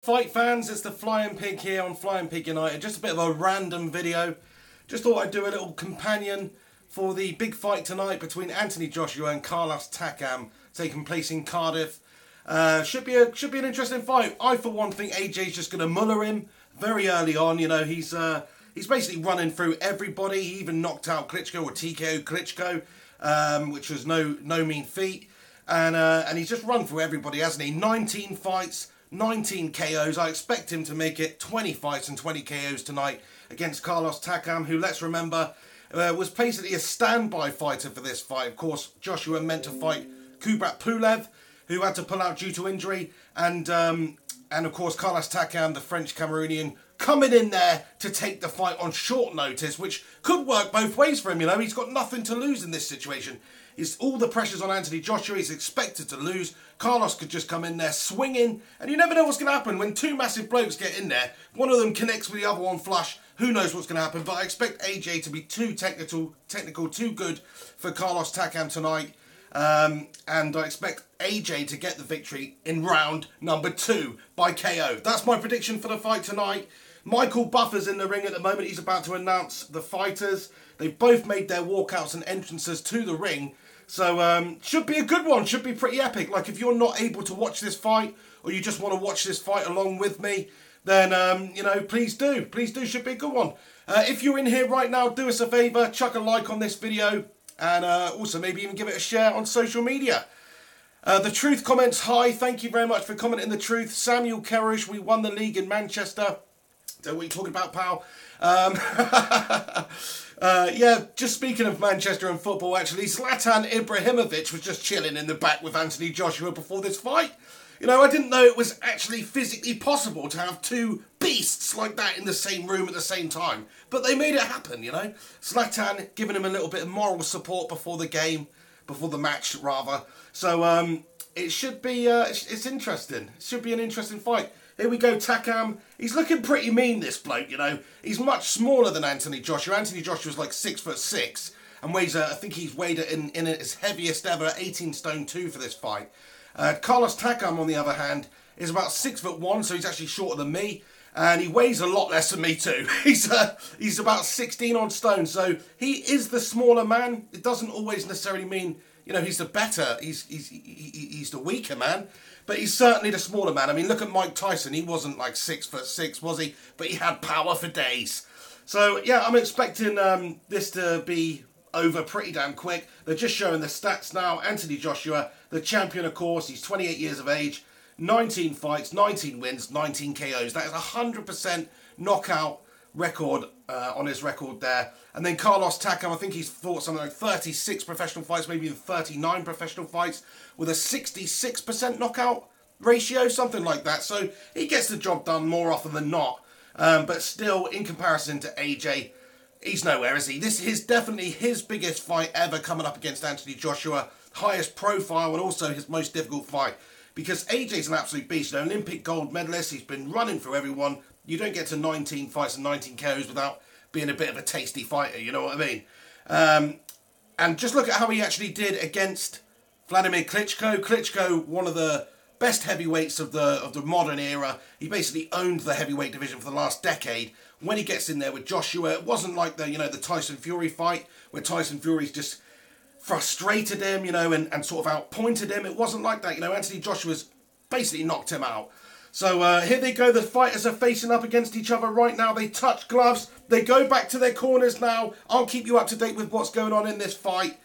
Fight fans, it's the Flying Pig here on Flying Pig United. Just a bit of a random video. Just thought I'd do a little companion for the big fight tonight between Anthony Joshua and Carlos Takam, taking place in Cardiff. Should be an interesting fight. I for one think AJ's just going to muller him very early on. You know, he's basically running through everybody. He even knocked out Klitschko, or TKO Klitschko, which was no mean feat. And he's just run through everybody, hasn't he? 19 fights. 19 KOs. I expect him to make it 20 fights and 20 KOs tonight against Carlos Takam, who, let's remember, was basically a standby fighter for this fight. Of course, Joshua meant to fight Kubrat Pulev, who had to pull out due to injury, and of course Carlos Takam, the French Cameroonian, coming in there to take the fight on short notice, which could work both ways for him. You know, he's got nothing to lose in this situation. All the pressure's on Anthony Joshua. He's expected to lose. Carlos could just come in there swinging, and you never know what's going to happen. When two massive blokes get in there, one of them connects with the other one flush. Who knows what's going to happen? But I expect AJ to be too technical, too good for Carlos Takam tonight. And I expect AJ to get the victory in round number 2 by KO. That's my prediction for the fight tonight. Michael Buffer's in the ring at the moment. He's about to announce the fighters. They've both made their walkouts and entrances to the ring. So, should be a good one. Should be pretty epic. Like, if you're not able to watch this fight, or you just want to watch this fight along with me, then, you know, please do. Please do. Should be a good one. If you're in here right now, do us a favour. Chuck a like on this video. And also maybe even give it a share on social media. The Truth comments, hi. Thank you very much for commenting The Truth. Samuel Kerrish, we won the league in Manchester. Don't know what you're talking about, pal. Yeah, just speaking of Manchester and football, actually, Zlatan Ibrahimovic was just chilling in the back with Anthony Joshua before this fight. You know, I didn't know it was actually physically possible to have two beasts like that in the same room at the same time. But they made it happen, you know. Zlatan giving him a little bit of moral support before the game, before the match, rather. So, it should be, it's interesting. It should be an interesting fight. Here we go, Takam. He's looking pretty mean, this bloke, you know. He's much smaller than Anthony Joshua. Anthony Joshua's like 6'6", and weighs, I think he's weighed in his heaviest ever, 18 stone 2 for this fight. Carlos Takam, on the other hand, is about 6'1", so he's actually shorter than me. And he weighs a lot less than me too. He's about 16 odd stone, so he is the smaller man. It doesn't always necessarily mean, you know, he's the better, he's the weaker man. But he's certainly the smaller man. I mean, look at Mike Tyson. He wasn't like 6'6", was he? But he had power for days. So, yeah, I'm expecting this to be over pretty damn quick. They're just showing the stats now. Anthony Joshua, the champion, of course. He's 28 years of age. 19 fights, 19 wins, 19 KOs. That is a 100% knockout record on his record there. And then Carlos Takam, I think he's fought something like 36 professional fights, maybe even 39 professional fights, with a 66% knockout ratio, something like that. So he gets the job done more often than not. But still, in comparison to AJ, he's nowhere, is he? This is definitely his biggest fight ever coming up against Anthony Joshua. Highest profile and also his most difficult fight. Because AJ's an absolute beast, an Olympic gold medalist. He's been running through everyone. You don't get to 19 fights and 19 KOs without being a bit of a tasty fighter, you know what I mean? And just look at how he actually did against Vladimir Klitschko. Klitschko, one of the best heavyweights of the modern era. He basically owned the heavyweight division for the last decade. When he gets in there with Joshua, it wasn't like the Tyson Fury fight, where Tyson Fury's just frustrated him, you know, and sort of outpointed him. It wasn't like that, you know. Anthony Joshua's basically knocked him out. So here they go. The fighters are facing up against each other right now. They touch gloves. They go back to their corners now. I'll keep you up to date with what's going on in this fight.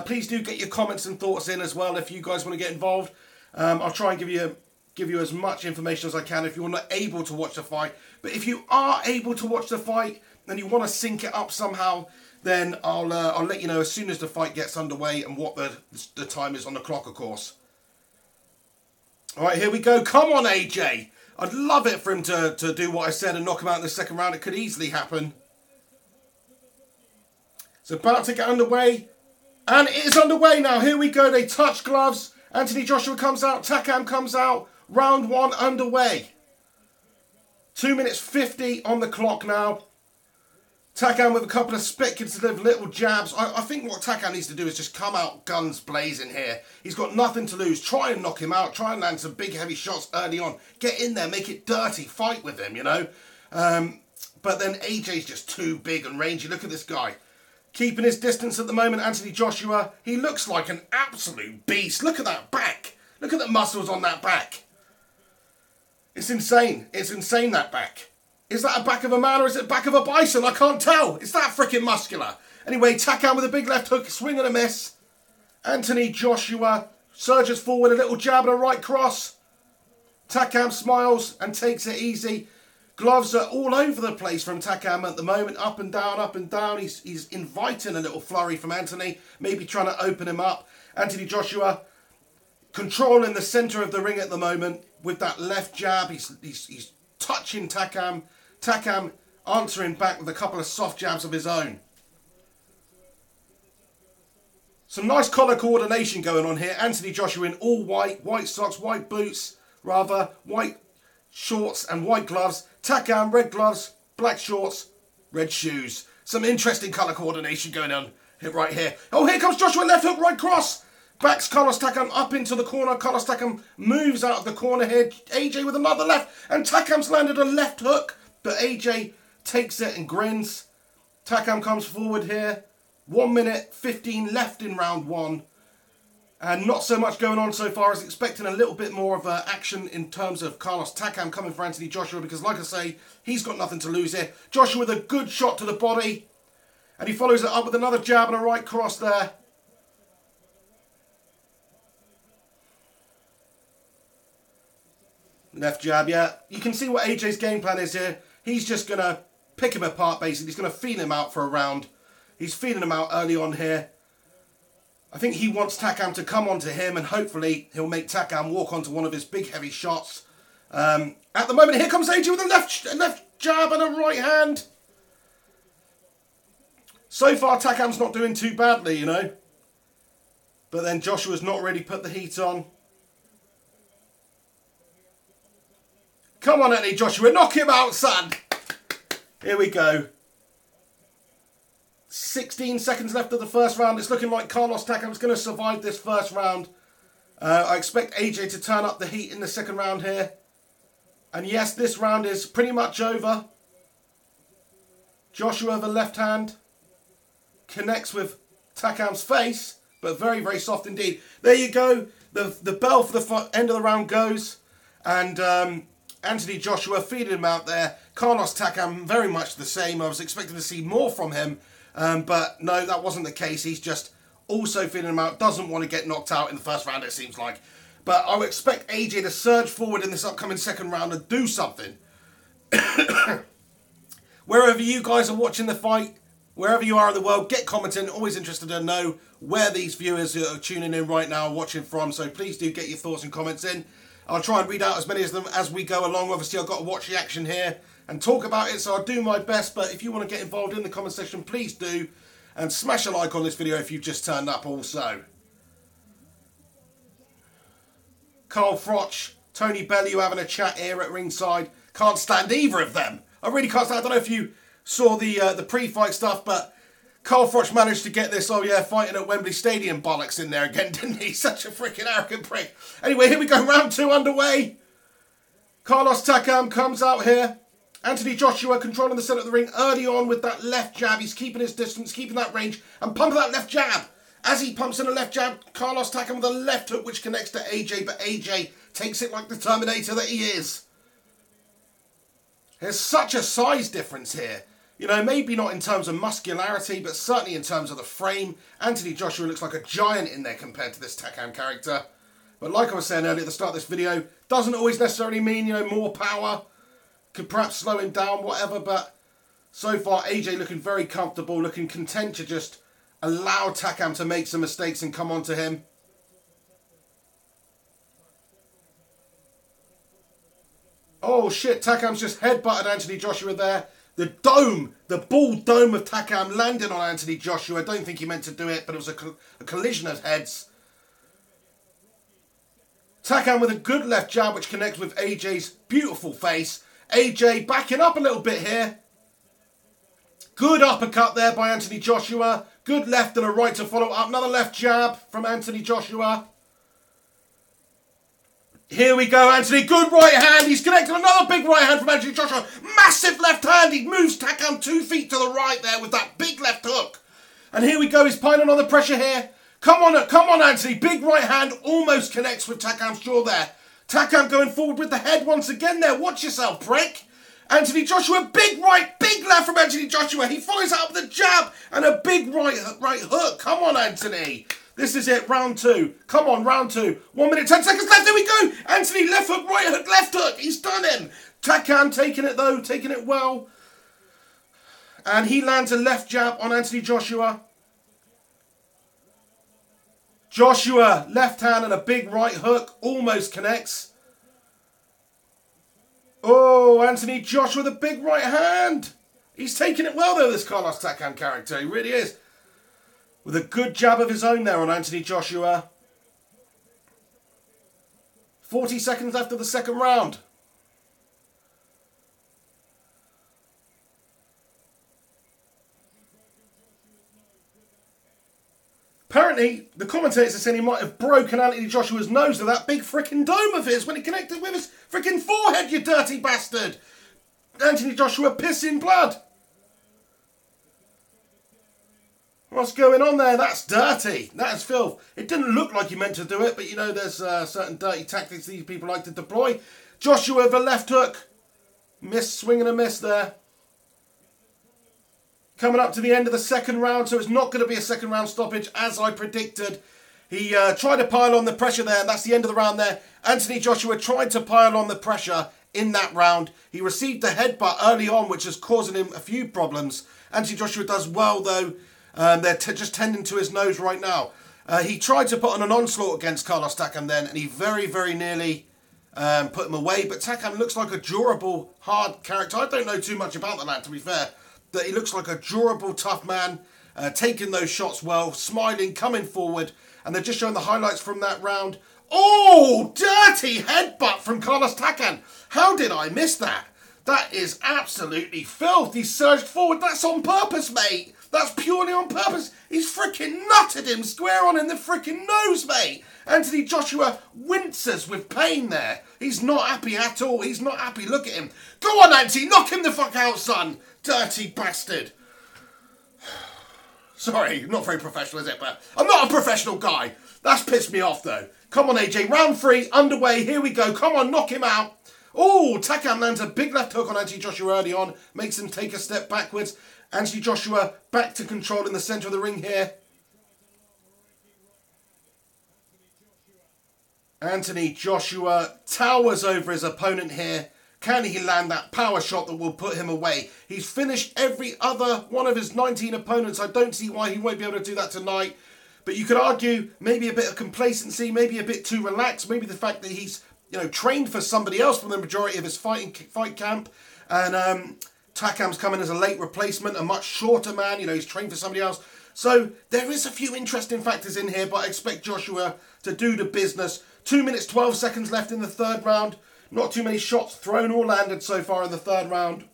Please do get your comments and thoughts in as well if you guys want to get involved. I'll try and give you as much information as I can if you're not able to watch the fight. But if you are able to watch the fight and you want to sync it up somehow, then I'll let you know as soon as the fight gets underway and what the time is on the clock, of course. All right, here we go. Come on, AJ. I'd love it for him to do what I said and knock him out in the second round. It could easily happen. It's about to get underway. And it is underway now. Here we go. They touch gloves. Anthony Joshua comes out. Takam comes out. Round 1 underway. 2 minutes 50 on the clock now. Takam with a couple of speculative little jabs. I think what Takam needs to do is just come out guns blazing here. He's got nothing to lose. Try and knock him out. Try and land some big heavy shots early on. Get in there, make it dirty, fight with him, you know. But then AJ's just too big and rangy. Look at this guy. Keeping his distance at the moment, Anthony Joshua. He looks like an absolute beast. Look at that back. Look at the muscles on that back. It's insane. It's insane, that back. Is that a back of a man or is it back of a bison? I can't tell. It's that freaking muscular. Anyway, Takam with a big left hook, swing and a miss. Anthony Joshua surges forward, a little jab and a right cross. Takam smiles and takes it easy. Gloves are all over the place from Takam at the moment. Up and down, up and down. He's inviting a little flurry from Anthony. Maybe trying to open him up. Anthony Joshua controlling the centre of the ring at the moment with that left jab. He's touching Takam. Takam answering back with a couple of soft jabs of his own. Some nice collar coordination going on here. Anthony Joshua in all white. White socks, white boots, rather. White shorts and white gloves. Takam, red gloves, black shorts, red shoes. Some interesting colour coordination going on right here. Oh, here comes Joshua, left hook, right cross. Backs Carlos Takam up into the corner. Carlos Takam moves out of the corner here. AJ with another left. And Takam's landed a left hook. But AJ takes it and grins. Takam comes forward here. 1 minute 15 left in round one. And not so much going on so far. As expecting a little bit more of action in terms of Carlos Takam coming for Anthony Joshua. Because like I say, he's got nothing to lose here. Joshua with a good shot to the body. And he follows it up with another jab and a right cross there. Left jab, yeah. You can see what AJ's game plan is here. He's just going to pick him apart, basically. He's going to feel him out for a round. He's feeling him out early on here. I think he wants Takam to come onto him, and hopefully he'll make Takam walk onto one of his big, heavy shots. At the moment, here comes AJ with a left jab and a right hand. So far, Takam's not doing too badly, you know. But then Joshua's not really put the heat on. Come on, Anthony Joshua, knock him out, son. Here we go. 16 seconds left of the first round. It's looking like Carlos Takam's going to survive this first round. I expect AJ to turn up the heat in the second round here. And yes, this round is pretty much over. Joshua with a left hand. Connects with Takam's face, but very, very soft indeed. There you go. The bell for the end of the round goes. And Anthony Joshua feeding him out there. Carlos Takam, very much the same. I was expecting to see more from him. But no, that wasn't the case. He's just also feeding him out. Doesn't want to get knocked out in the first round, it seems like. But I would expect AJ to surge forward in this upcoming second round and do something. Wherever you guys are watching the fight, wherever you are in the world, get commenting. Always interested to know where these viewers are tuning in right now, watching from. So please do get your thoughts and comments in. I'll try and read out as many of them as we go along. Obviously, I've got to watch the action here and talk about it, so I'll do my best. But if you want to get involved in the comment section, please do. And smash a like on this video if you've just turned up also. Carl Froch, Tony Bellew having a chat here at ringside. Can't stand either of them. I really can't stand. I don't know if you saw the pre-fight stuff, but Carl Froch managed to get this, oh yeah, fighting at Wembley Stadium bollocks in there again, didn't he? Such a freaking arrogant prick. Anyway, here we go, round two underway. Carlos Takam comes out here. Anthony Joshua controlling the centre of the ring early on with that left jab. He's keeping his distance, keeping that range, and pumping that left jab. As he pumps in a left jab, Carlos Takam with a left hook, which connects to AJ, but AJ takes it like the Terminator that he is. There's such a size difference here. You know, maybe not in terms of muscularity, but certainly in terms of the frame. Anthony Joshua looks like a giant in there compared to this Takam character. But like I was saying earlier at the start of this video, doesn't always necessarily mean, you know, more power. Could perhaps slow him down, whatever. But so far, AJ looking very comfortable, looking content to just allow Takam to make some mistakes and come on to him. Oh shit, Takam's just headbutted Anthony Joshua there. The dome, the ball dome of Takam landed on Anthony Joshua. I don't think he meant to do it, but it was a collision of heads. Takam with a good left jab, which connects with AJ's beautiful face. AJ backing up a little bit here. Good uppercut there by Anthony Joshua. Good left and a right to follow up. Another left jab from Anthony Joshua. Here we go, Anthony. Good right hand. He's connected another big right hand from Anthony Joshua. Massive left hand. He moves Takam 2 feet to the right there with that big left hook. And here we go. He's piling on the pressure here. Come on, Anthony. Big right hand almost connects with Takam's jaw there. Takam going forward with the head once again there. Watch yourself, prick. Anthony Joshua, big right, big left from Anthony Joshua. He follows up with a jab and a big right hook. Come on, Anthony. This is it, round 2. Come on, round 2. 1 minute, 10 seconds left. There we go. Anthony, left hook, right hook, left hook. He's done him. Takam taking it, though, taking it well. And he lands a left jab on Anthony Joshua. Joshua, left hand and a big right hook. Almost connects. Oh, Anthony Joshua, the big right hand. He's taking it well, though, this Carlos Takam character. He really is. With a good jab of his own there on Anthony Joshua. 40 seconds left of the second round. Apparently, the commentators are saying he might have broken Anthony Joshua's nose with that big frickin' dome of his when he connected with his frickin' forehead, you dirty bastard. Anthony Joshua pissing blood. What's going on there? That's dirty. That is filth. It didn't look like he meant to do it, but you know, there's certain dirty tactics these people like to deploy. Joshua with a left hook. Miss, swing and a miss there. Coming up to the end of the second round, so it's not going to be a second round stoppage, as I predicted. He tried to pile on the pressure there, and that's the end of the round there. Anthony Joshua tried to pile on the pressure in that round. He received a headbutt early on, which is causing him a few problems. Anthony Joshua does well, though. They're just tending to his nose right now. He tried to put on an onslaught against Carlos Takam then, and he very, very nearly put him away. But Takam looks like a durable, hard character. I don't know too much about the lad, to be fair. That he looks like a durable, tough man, taking those shots well, smiling, coming forward. And they're just showing the highlights from that round. Oh, dirty headbutt from Carlos Takam. How did I miss that? That is absolutely filth. He surged forward. That's on purpose, mate. That's purely on purpose. He's freaking nutted him square on in the freaking nose, mate. Anthony Joshua winces with pain there. He's not happy at all. He's not happy. Look at him. Go on, Anthony. Knock him the fuck out, son. Dirty bastard. Sorry, not very professional, is it? But I'm not a professional guy. That's pissed me off, though. Come on, AJ. Round 3, underway. Here we go. Come on, knock him out. Oh, Takam lands a big left hook on Anthony Joshua early on. Makes him take a step backwards. Anthony Joshua back to control in the centre of the ring here. Anthony Joshua towers over his opponent here. Can he land that power shot that will put him away? He's finished every other one of his 19 opponents. I don't see why he won't be able to do that tonight. But you could argue maybe a bit of complacency, maybe a bit too relaxed, maybe the fact that he's, you know, trained for somebody else for the majority of his fight camp. And Takam's coming as a late replacement, a much shorter man. You know, he's trained for somebody else. So there is a few interesting factors in here, but I expect Joshua to do the business. 2 minutes, 12 seconds left in the third round. Not too many shots thrown or landed so far in the third round.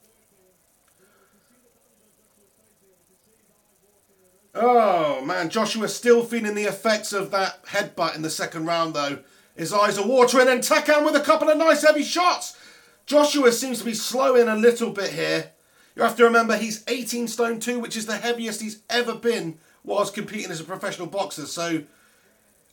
Oh, man, Joshua's still feeling the effects of that headbutt in the second round, though. His eyes are watering, and Takam with a couple of nice heavy shots. Joshua seems to be slowing a little bit here. You have to remember he's 18 stone 2, which is the heaviest he's ever been whilst competing as a professional boxer. So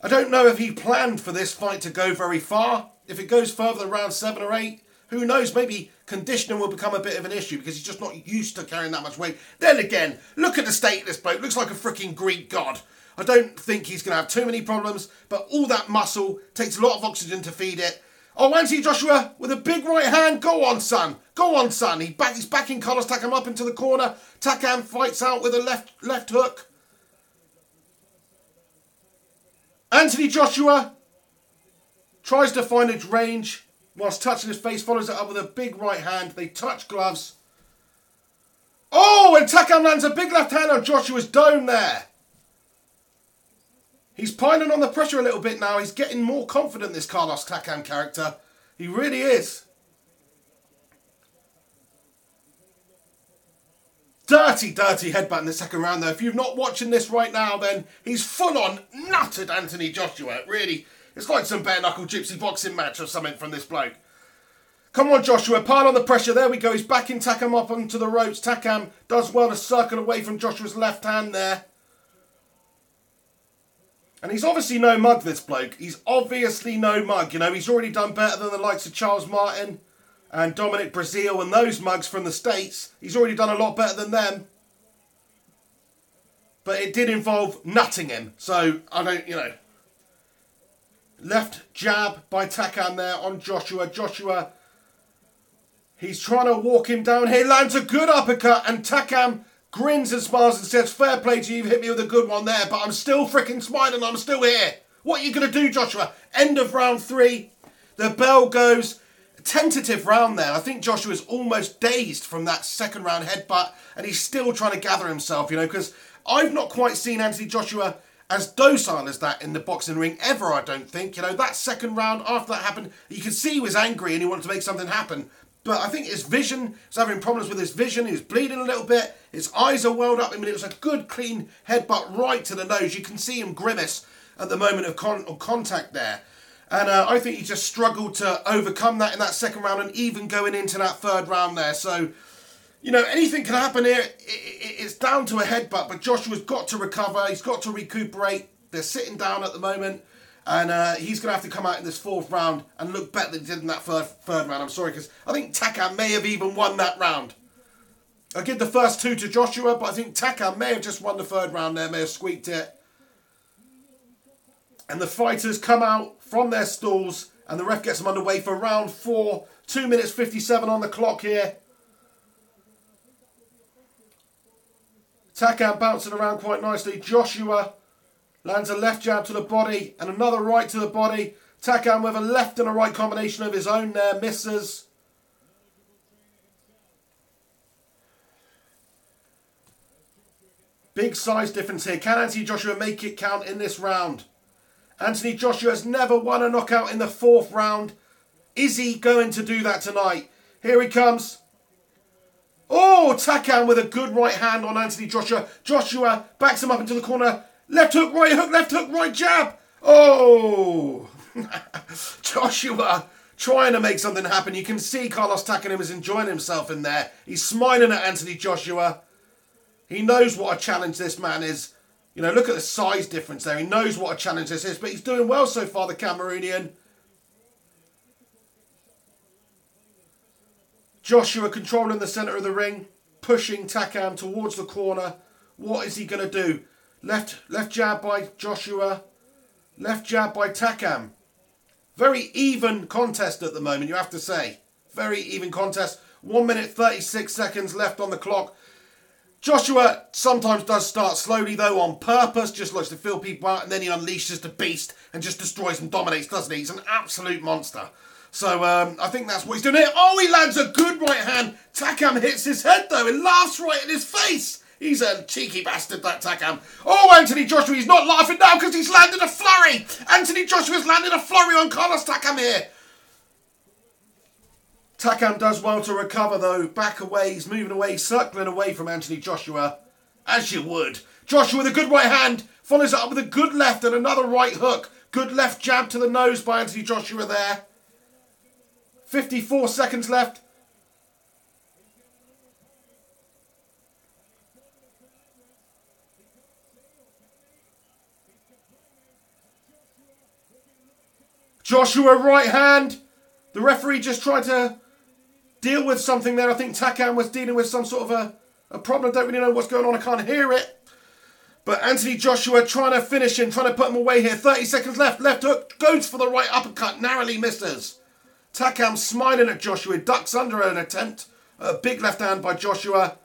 I don't know if he planned for this fight to go very far. If it goes further than round 7 or 8, who knows? Maybe conditioning will become a bit of an issue because he's just not used to carrying that much weight. Then again, look at the state of this bloke. Looks like a freaking Greek god. I don't think he's going to have too many problems, but all that muscle takes a lot of oxygen to feed it. Oh, Anthony Joshua with a big right hand. Go on, son. Go on, son. He's backing Carlos Takam up into the corner. Takam fights out with a left hook. Anthony Joshua tries to find his range whilst touching his face, follows it up with a big right hand. They touch gloves. Oh, and Takam lands a big left hand on Joshua's dome there. He's piling on the pressure a little bit now. He's getting more confident, this Carlos Takam character. He really is. dirty, dirty headbutt in the second round though. If you're not watching this right now, then he's full on nutted Anthony Joshua. Really, it's like some bare knuckle gypsy boxing match or something from this bloke. Come on, Joshua, pile on the pressure. There we go. He's backing Takam up onto the ropes. Takam does well to circle away from Joshua's left hand there. And he's obviously no mug, this bloke. He's obviously no mug. You know, he's already done better than the likes of Charles Martin and Dominic Brazil and those mugs from the States. He's already done a lot better than them. But it did involve nutting him. So, I don't, you know. Left jab by Takam there on Joshua. Joshua, he's trying to walk him down here. Lands a good uppercut. And Takam grins and smiles and says, fair play to you. You've hit me with a good one there. But I'm still freaking smiling. I'm still here. What are you going to do, Joshua? End of round 3. The bell goes. Tentative round there. I think Joshua's almost dazed from that second round headbutt. And he's still trying to gather himself, you know, because I've not quite seen Anthony Joshua as docile as that in the boxing ring ever, I don't think. You know, that second round, after that happened, you could see he was angry and he wanted to make something happen. But I think his vision, he's having problems with his vision. He was bleeding a little bit. His eyes are welled up. I mean, it was a good, clean headbutt right to the nose. You can see him grimace at the moment of contact there. And I think he just struggled to overcome that in that second round and even going into that third round there. So, you know, anything can happen here. It's down to a headbutt, but Joshua's got to recover. He's got to recuperate. They're sitting down at the moment. And he's going to have to come out in this fourth round and look better than he did in that third round. I'm sorry, because I think Takam may have even won that round. I give the first 2 to Joshua, but I think Takam may have just won the third round there, may have squeaked it. And the fighters come out from their stalls and the ref gets them underway for round 4. 2 minutes 57 on the clock here. Takam bouncing around quite nicely. Joshua lands a left jab to the body and another right to the body. Takam with a left and a right combination of his own there. Misses. Big size difference here. Can Anthony Joshua make it count in this round? Anthony Joshua has never won a knockout in the 4th round. Is he going to do that tonight? Here he comes. Oh, Takam with a good right hand on Anthony Joshua. Joshua backs him up into the corner. Left hook, right jab. Oh. Joshua trying to make something happen. You can see Carlos Takam is enjoying himself in there. He's smiling at Anthony Joshua. He knows what a challenge this man is. You know, look at the size difference there. He knows what a challenge this is, but he's doing well so far, the Cameroonian. Joshua controlling the centre of the ring, pushing Takam towards the corner. What is he going to do? Left jab by Joshua. Left jab by Takam. Very even contest at the moment, you have to say. Very even contest. 1 minute 36 seconds left on the clock. Joshua sometimes does start slowly though, on purpose, just likes to feel people out, and then he unleashes the beast and just destroys and dominates, doesn't he? He's an absolute monster. So I think that's what he's doing here. Oh, he lands a good right hand. Takam hits his head though and laughs right in his face. He's a cheeky bastard, that Takam. Oh, Anthony Joshua, he's not laughing now because he's landed a flurry. Anthony Joshua's landed a flurry on Carlos Takam here. Takam does well to recover though. Back away, he's moving away, circling away from Anthony Joshua. As you would. Joshua with a good right hand. Follows it up with a good left and another right hook. Good left jab to the nose by Anthony Joshua there. 54 seconds left. Joshua right hand. The referee just tried to deal with something there. I think Takam was dealing with some sort of a problem. I don't really know what's going on. I can't hear it. But Anthony Joshua trying to finish him, trying to put him away here. 30 seconds left. Left hook. Goes for the right uppercut. Narrowly misses. Takam smiling at Joshua. Ducks under an attempt. A big left hand by Joshua.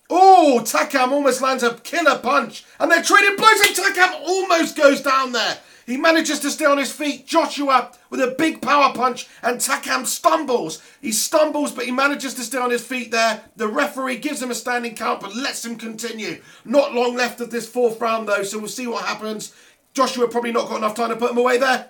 Oh, Takam almost lands a killer punch. And they're trading blows and Takam almost goes down there. He manages to stay on his feet. Joshua with a big power punch and Takam stumbles. He stumbles, but he manages to stay on his feet there. The referee gives him a standing count, but lets him continue. Not long left of this 4th round, though, so we'll see what happens. Joshua probably not got enough time to put him away there.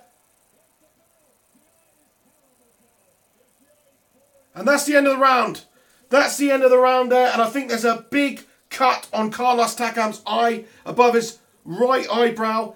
And that's the end of the round. That's the end of the round there, and I think there's a big cut on Carlos Takam's eye above his right eyebrow.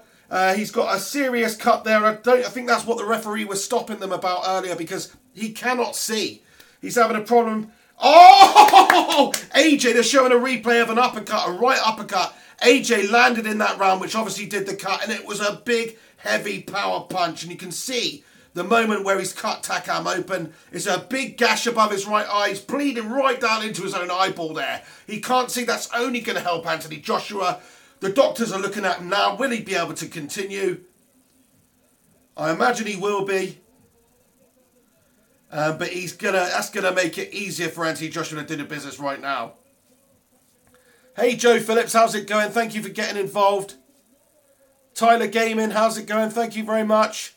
He's got a serious cut there. I think that's what the referee was stopping them about earlier, because he cannot see. He's having a problem. Oh! AJ, they're showing a replay of an uppercut, a right uppercut. AJ landed in that round, which obviously did the cut, and it was a big, heavy power punch. And you can see the moment where he's cut Takam open. It's a big gash above his right eye. He's bleeding right down into his own eyeball there. He can't see. That's only going to help Anthony Joshua. The doctors are looking at him now. Will he be able to continue? I imagine he will be. But that's gonna make it easier for Anthony Joshua to do the business right now. Hey Joe Phillips, how's it going? Thank you for getting involved. Tyler Gaming, how's it going? Thank you very much.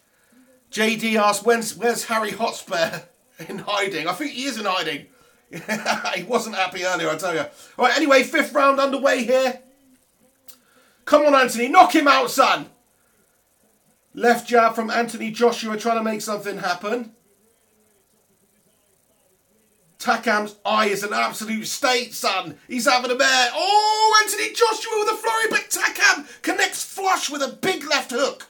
JD asked, where's Harry Hotspur in hiding? I think he is in hiding. He wasn't happy earlier, I tell you. All right, anyway, 5th round underway here. Come on, Anthony, knock him out, son. Left jab from Anthony Joshua, trying to make something happen. Takam's eye is an absolute state, son. He's having a mare. Oh, Anthony Joshua with a flurry, but Takam connects flush with a big left hook.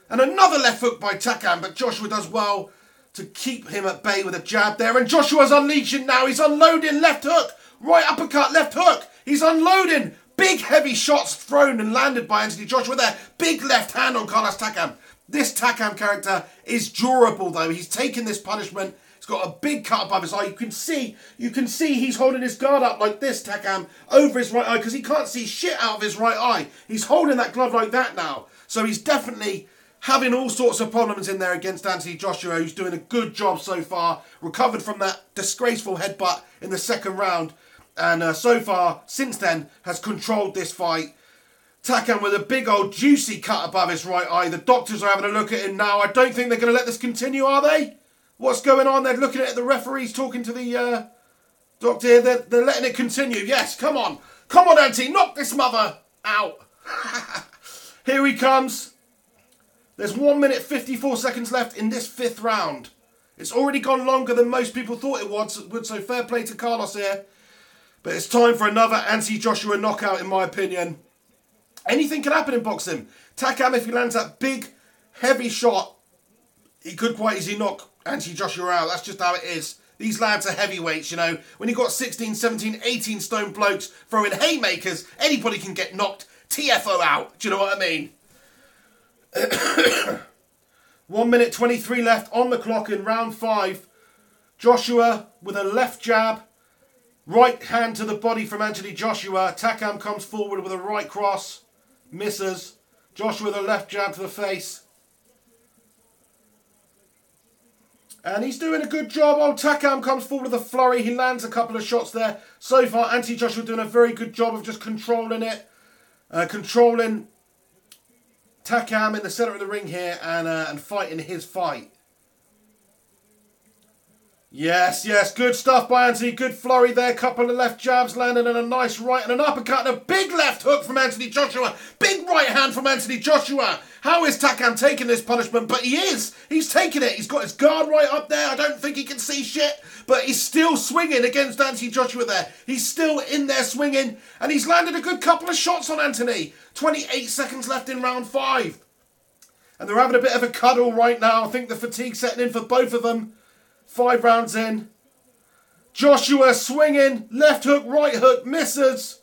And another left hook by Takam, but Joshua does well to keep him at bay with a jab there. And Joshua's unleashing now. He's unloading left hook. Right uppercut, left hook. He's unloading. Big heavy shots thrown and landed by Anthony Joshua there. Big left hand on Carlos Takam. This Takam character is durable though. He's taken this punishment. He's got a big cut above his eye. You can see he's holding his guard up like this, Takam, over his right eye, because he can't see shit out of his right eye. He's holding that glove like that now. So he's definitely having all sorts of problems in there against Anthony Joshua, who's doing a good job so far. Recovered from that disgraceful headbutt in the 2nd round. And so far, since then, has controlled this fight. Takam with a big old juicy cut above his right eye. The doctors are having a look at him now. I don't think they're going to let this continue, are they? What's going on? They're looking at it. The referee's talking to the doctor here. They're letting it continue. Yes, come on. Come on, Auntie. Knock this mother out. Here he comes. There's 1 minute 54 seconds left in this 5th round. It's already gone longer than most people thought it would, so fair play to Carlos here. But it's time for another Anthony Joshua knockout, in my opinion. Anything can happen in boxing. Takam, if he lands that big, heavy shot, he could quite easily knock Anthony Joshua out. That's just how it is. These lads are heavyweights, you know. When you've got 16, 17, 18 stone blokes throwing haymakers, anybody can get knocked TFO out. Do you know what I mean? 1 minute 23 left on the clock in round 5. Joshua with a left jab. Right hand to the body from Anthony Joshua. Takam comes forward with a right cross. Misses. Joshua with a left jab to the face. And he's doing a good job. Oh, Takam comes forward with a flurry. He lands a couple of shots there. So far, Anthony Joshua doing a very good job of just controlling it. Controlling Takam in the centre of the ring here and fighting his fight. Yes, yes, good stuff by Anthony. Good flurry there. Couple of left jabs landing and a nice right and an uppercut and a big left hook from Anthony Joshua. Big right hand from Anthony Joshua. How is Takam taking this punishment? But he is. He's taking it. He's got his guard right up there. I don't think he can see shit. But he's still swinging against Anthony Joshua there. He's still in there swinging. And he's landed a good couple of shots on Anthony. 28 seconds left in round 5. And they're having a bit of a cuddle right now. I think the fatigue's setting in for both of them. 5 rounds in. Joshua swinging. Left hook, right hook. Misses.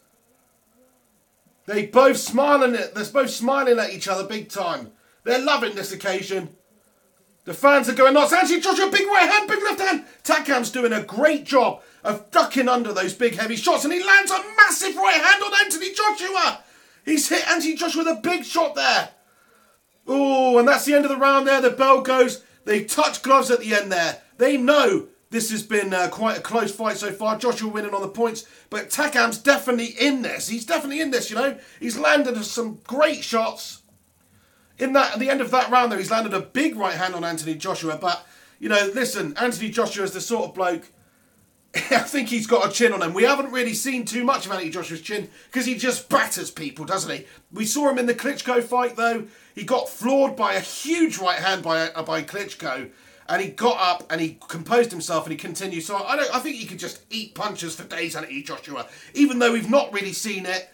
They both smiling at They're both smiling at each other big time. They're loving this occasion. The fans are going nuts. Anthony Joshua, big right hand, big left hand. Takam's doing a great job of ducking under those big heavy shots. And he lands a massive right hand on Anthony Joshua. He's hit Anthony Joshua with a big shot there. Oh, and that's the end of the round there. The bell goes. They touch gloves at the end there. They know this has been quite a close fight so far. Joshua winning on the points. But Takam's definitely in this. He's definitely in this, you know. He's landed some great shots. At the end of that round, though, he's landed a big right hand on Anthony Joshua. But, you know, listen, Anthony Joshua is the sort of bloke, I think he's got a chin on him. We haven't really seen too much of Anthony Joshua's chin because he just batters people, doesn't he? We saw him in the Klitschko fight, though. He got floored by a huge right hand by Klitschko. And he got up and he composed himself and he continued. So I think he could just eat punches for days, Anthony Joshua. Even though we've not really seen it,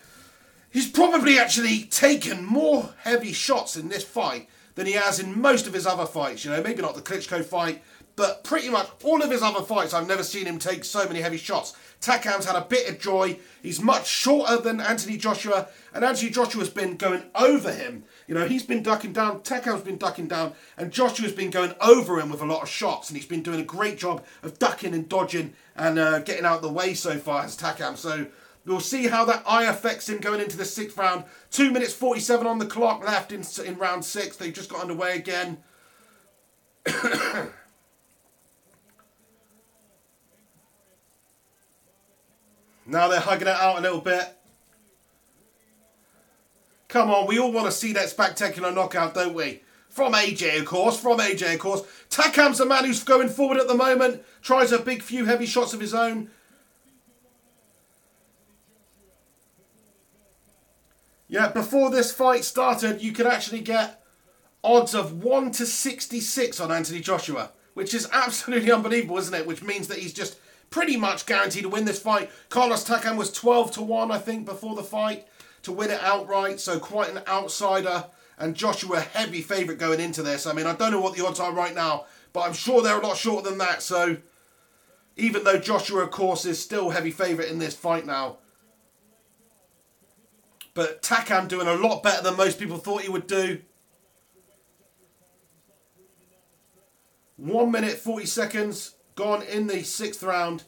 he's probably actually taken more heavy shots in this fight than he has in most of his other fights. You know, maybe not the Klitschko fight, but pretty much all of his other fights, I've never seen him take so many heavy shots. Takam's had a bit of joy. He's much shorter than Anthony Joshua, and Anthony Joshua's been going over him. You know, he's been ducking down, Takam's been ducking down, and Joshua's been going over him with a lot of shots, and he's been doing a great job of ducking and dodging and getting out of the way so far as Takam. So we'll see how that eye affects him going into the 6th round. 2 minutes 47 on the clock left in round 6. They've just got underway again. Now they're hugging it out a little bit. Come on, we all want to see that spectacular knockout, don't we? From AJ, of course. Takam's the man who's going forward at the moment. Tries a big few heavy shots of his own. Yeah, before this fight started, you could actually get odds of 1-66 on Anthony Joshua, which is absolutely unbelievable, isn't it? Which means that he's just pretty much guaranteed to win this fight. Carlos Takam was 12-1, I think, before the fight to win it outright, so quite an outsider. And Joshua, heavy favourite going into this. I mean, I don't know what the odds are right now, but I'm sure they're a lot shorter than that. So even though Joshua, of course, is still heavy favourite in this fight now, but Takam doing a lot better than most people thought he would do. 1 minute 40 seconds gone in the 6th round.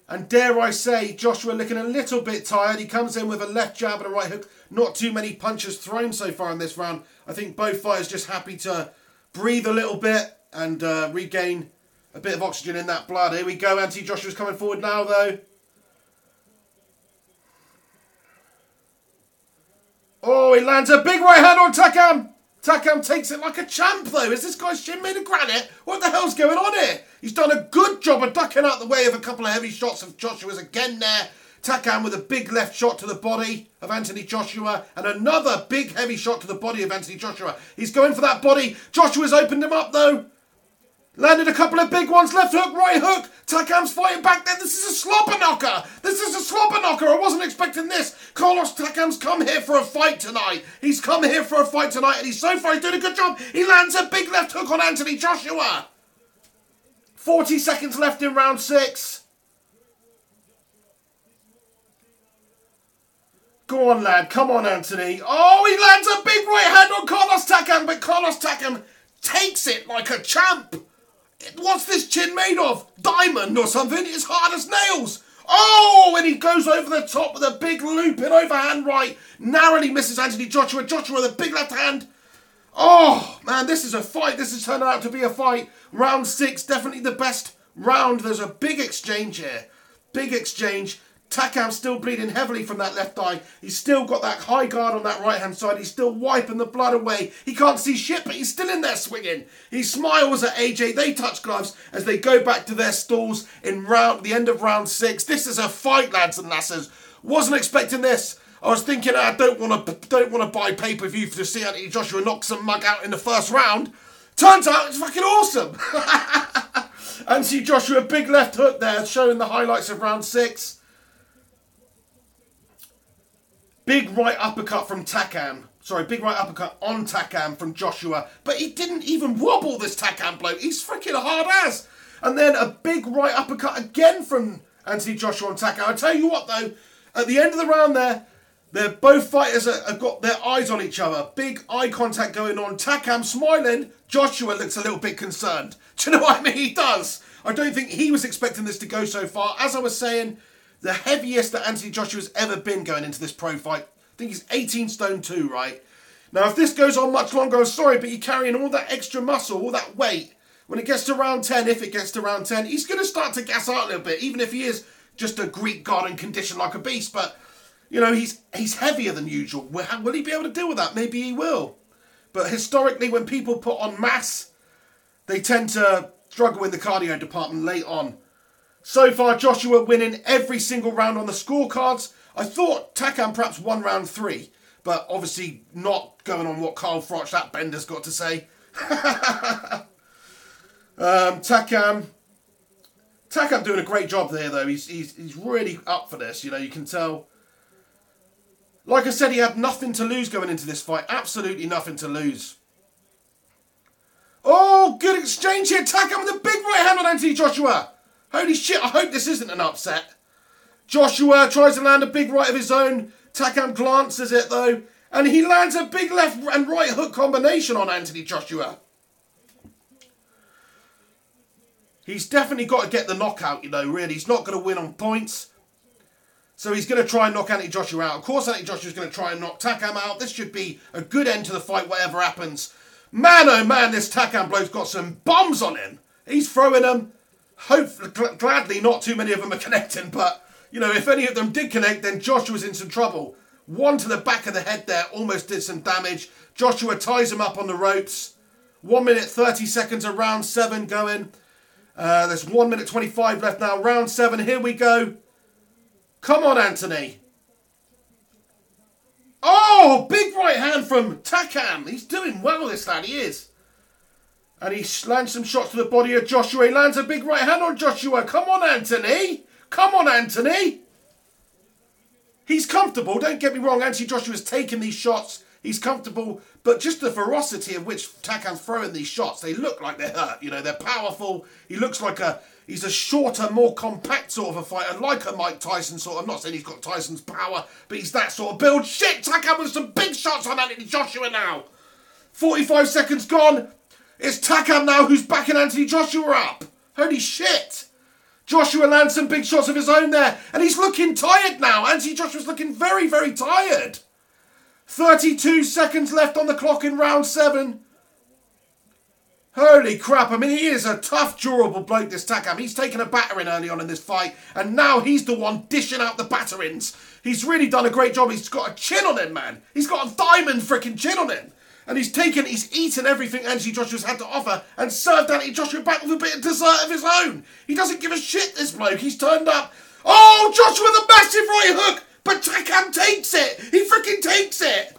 And dare I say, Joshua looking a little bit tired. He comes in with a left jab and a right hook. Not too many punches thrown so far in this round. I think both fighters just happy to breathe a little bit and regain a bit of oxygen in that blood. Here we go. Anthony Joshua's coming forward now, though. Oh, he lands a big right hand on Takam. Takam takes it like a champ, though. Is this guy's shin made of granite? What the hell's going on here? He's done a good job of ducking out the way of a couple of heavy shots of Joshua's again there. Takam with a big left shot to the body of Anthony Joshua and another big heavy shot to the body of Anthony Joshua. He's going for that body. Joshua's opened him up, though. Landed a couple of big ones. Left hook, right hook. Takam's fighting back there. This is a slobber knocker. I wasn't expecting this. Carlos Takam's come here for a fight tonight. He's come here for a fight tonight, and he's so far doing a good job. He lands a big left hook on Anthony Joshua. 40 seconds left in round 6. Go on, lad. Come on, Anthony. Oh, he lands a big right hand on Carlos Takam, but Carlos Takam takes it like a champ. What's this chin made of? Diamond or something? It's hard as nails. Oh, and he goes over the top with a big looping overhand right. Narrowly misses Anthony Joshua. Joshua with a big left hand. Oh, man, this is a fight. This has turned out to be a fight. Round 6, definitely the best round. There's a big exchange here. Big exchange. Takam's still bleeding heavily from that left eye. He's still got that high guard on that right-hand side. He's still wiping the blood away. He can't see shit, but he's still in there swinging. He smiles at AJ. They touch gloves as they go back to their stalls in the end of round 6. This is a fight, lads and lasses. Wasn't expecting this. I was thinking, I don't want to buy pay-per-view to see Anthony Joshua knock some mug out in the first round. Turns out it's fucking awesome. Anthony Joshua, big left hook there, showing the highlights of round 6. Big right uppercut from Takam. Sorry, big right uppercut on Takam from Joshua. But he didn't even wobble, this Takam bloke. He's freaking hard ass. And then a big right uppercut again from Anthony Joshua on Takam. I tell you what, though, at the end of the round there, both fighters have got their eyes on each other. Big eye contact going on. Takam smiling. Joshua looks a little bit concerned. Do you know what I mean? He does. I don't think he was expecting this to go so far. As I was saying, the heaviest that Anthony Joshua's ever been going into this pro fight. I think he's 18 stone 2, right? Now, if this goes on much longer, I'm sorry, but you're carrying all that extra muscle, all that weight. When it gets to round 10, if it gets to round 10, he's going to start to gas out a little bit, even if he is just a Greek god and conditioned like a beast. But, you know, he's heavier than usual. Will he be able to deal with that? Maybe he will. But historically, when people put on mass, they tend to struggle in the cardio department late on. So far, Joshua winning every single round on the scorecards. I thought Takam perhaps won round 3, but obviously not going on what Carl Froch, that bender's got to say. Takam doing a great job there, though. He's really up for this. You know, you can tell. Like I said, he had nothing to lose going into this fight. Absolutely nothing to lose. Oh, good exchange here. Takam with a big right hand on Anthony Joshua. Holy shit, I hope this isn't an upset. Joshua tries to land a big right of his own. Takam glances it, though. And he lands a big left and right hook combination on Anthony Joshua. He's definitely got to get the knockout, you know, really. He's not going to win on points. So he's going to try and knock Anthony Joshua out. Of course, Anthony Joshua's going to try and knock Takam out. This should be a good end to the fight, whatever happens. Man, oh man, this Takam bloke's got some bombs on him. He's throwing them. Gladly, not too many of them are connecting. But, you know, if any of them did connect, then Joshua's in some trouble. One to the back of the head there almost did some damage. Joshua ties him up on the ropes. 1 minute 30 seconds of round 7 going. There's 1 minute 25 left now. Round 7, here we go. Come on, Anthony. Oh, big right hand from Takam. He's doing well, this lad, he is. And he lands some shots to the body of Joshua. He lands a big right hand on Joshua. Come on, Anthony. Come on, Anthony. He's comfortable, don't get me wrong. Anthony Joshua's taken these shots. He's comfortable. But just the ferocity of which Takam's throwing these shots, they look like they're hurt. You know, they're powerful. He looks like he's a shorter, more compact sort of a fighter, like a Mike Tyson sort of. I'm not saying he's got Tyson's power, but he's that sort of build. Shit, Takam with some big shots on Anthony Joshua now. 45 seconds gone. It's Takam now who's backing Anthony Joshua up. Holy shit. Joshua lands some big shots of his own there, and he's looking tired now. Anthony Joshua's looking very, very tired. 32 seconds left on the clock in round 7. Holy crap, I mean, he is a tough, durable bloke, this Takam. He's taken a battering early on in this fight, and now he's the one dishing out the batterings. He's really done a great job. He's got a chin on him, man. He's got a diamond freaking chin on him. And he's eaten everything Anthony Joshua's had to offer and served Anthony Joshua back with a bit of dessert of his own. He doesn't give a shit, this bloke. He's turned up. Oh, Joshua with a massive right hook, but Takam takes it. He freaking takes it.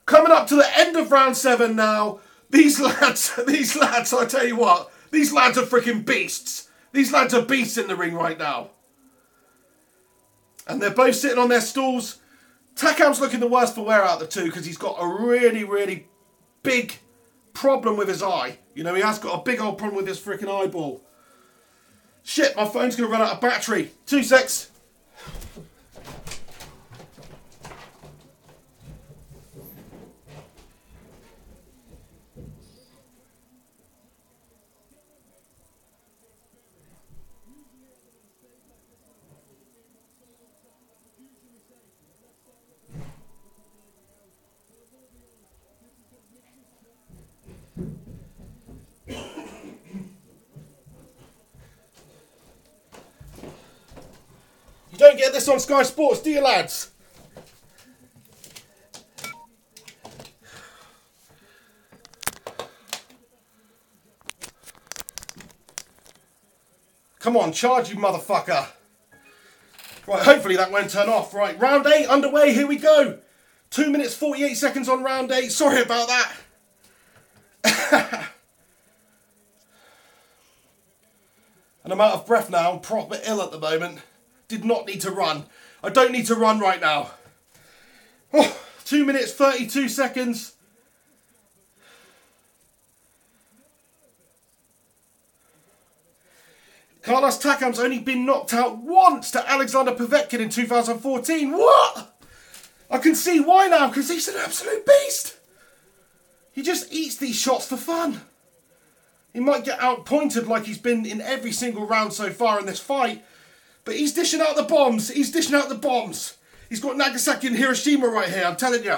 Coming up to the end of round 7 now. These lads, I tell you what, these lads are freaking beasts. These lads are beasts in the ring right now. And they're both sitting on their stools. Takam's looking the worst for wear out of the two because he's got a really, really big problem with his eye. You know, he has got a big old problem with his freaking eyeball. Shit, my phone's going to run out of battery. 2 secs. You don't get this on Sky Sports, do you, lads? Come on, charge, you motherfucker. Right, hopefully that won't turn off. Right, round 8 underway, here we go. 2 minutes 48 seconds on round 8. Sorry about that. And I'm out of breath now. I'm proper ill at the moment. Did not need to run. I don't need to run right now. Oh, 2 minutes 32 seconds. Carlos Takam's only been knocked out once to Alexander Povetkin in 2014. What? I can see why now, because he's an absolute beast. He just eats these shots for fun. He might get outpointed like he's been in every single round so far in this fight, but he's dishing out the bombs. He's dishing out the bombs. He's got Nagasaki and Hiroshima right here, I'm telling you.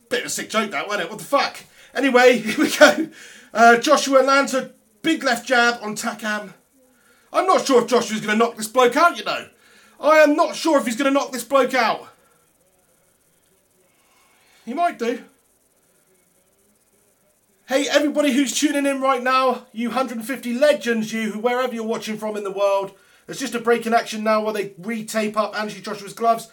Bit of a sick joke that, wasn't it? What the fuck? Anyway, here we go. Joshua lands a big left jab on Takam. I'm not sure if Joshua's going to knock this bloke out, you know. I am not sure if he's going to knock this bloke out. He might do. Hey, everybody who's tuning in right now, you 150 legends, you, wherever you're watching from in the world. There's just a break in action now while they re-tape up Anthony Joshua's gloves.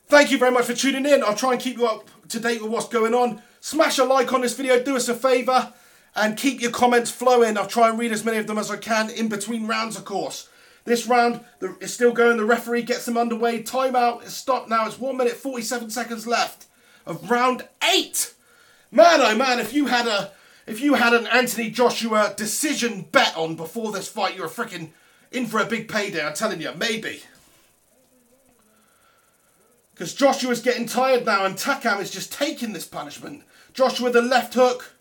Thank you very much for tuning in. I'll try and keep you up to date with what's going on. Smash a like on this video, do us a favour, and keep your comments flowing. I'll try and read as many of them as I can in between rounds, of course. This round is still going. The referee gets them underway. Timeout is stopped now. It's 1 minute 47 seconds left of round 8. Man, oh man, if you had an Anthony Joshua decision bet on before this fight, you're freaking in for a big payday. I'm telling you, maybe. Because Joshua's getting tired now and Takam is just taking this punishment. Joshua the left hook.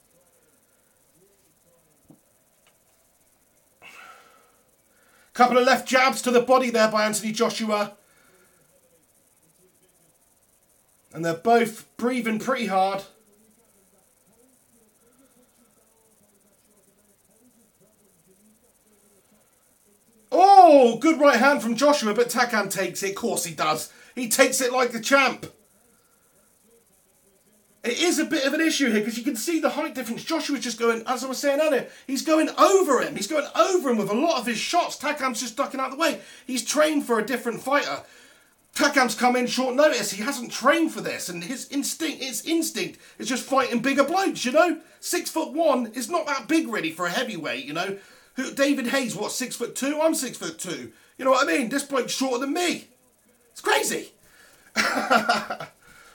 Couple of left jabs to the body there by Anthony Joshua. And they're both breathing pretty hard. Oh, good right hand from Joshua, but Takam takes it. Of course he does. He takes it like the champ. It is a bit of an issue here because you can see the height difference. Joshua's just going, as I was saying earlier, he's going over him. He's going over him with a lot of his shots. Takam's just ducking out of the way. He's trained for a different fighter. Takam's come in short notice. He hasn't trained for this, and his instinct is just fighting bigger blokes, you know? 6'1" is not that big really for a heavyweight, you know? David Hayes, what, 6'2"? I'm 6'2". You know what I mean? This bloke's shorter than me. It's crazy.